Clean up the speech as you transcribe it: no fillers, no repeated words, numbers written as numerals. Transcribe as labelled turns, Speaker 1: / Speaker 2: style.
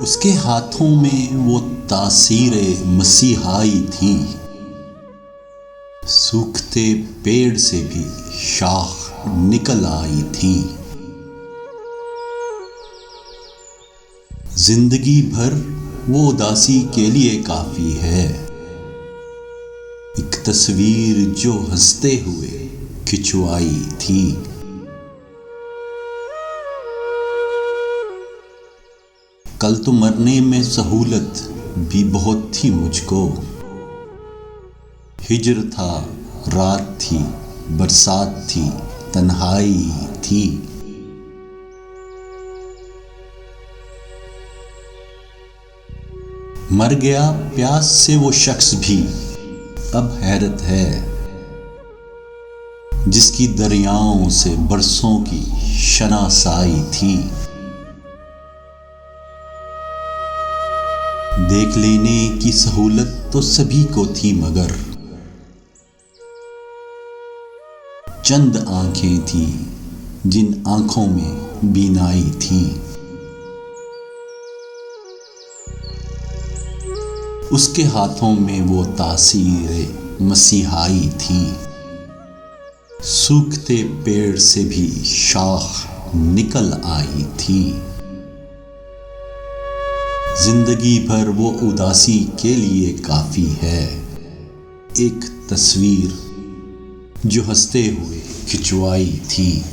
Speaker 1: उसके हाथों में वो तासीरे मसीहाई थी। सूखते पेड़ से भी शाख निकल आई थी। जिंदगी भर वो उदासी के लिए काफी है। एक तस्वीर जो हंसते हुए खिंचवाई थी। कल तो मरने में सहूलत भी बहुत थी मुझको। हिजर था, रात थी, बरसात थी, तन्हाई थी। मर गया प्यास से वो शख्स भी, अब हैरत है, जिसकी दरियाओं से बरसों की शनासाई थी। देख लेने की सहूलत तो सभी को थी, मगर चंद आंखें थी जिन आंखों में बीनाई थी। उसके हाथों में वो तासीरे मसीहाई थी। सूखते पेड़ से भी शाख निकल आई थी। जिंदगी भर वो उदासी के लिए काफी है। एक तस्वीर जो हंसते हुए खिंचवाई थी।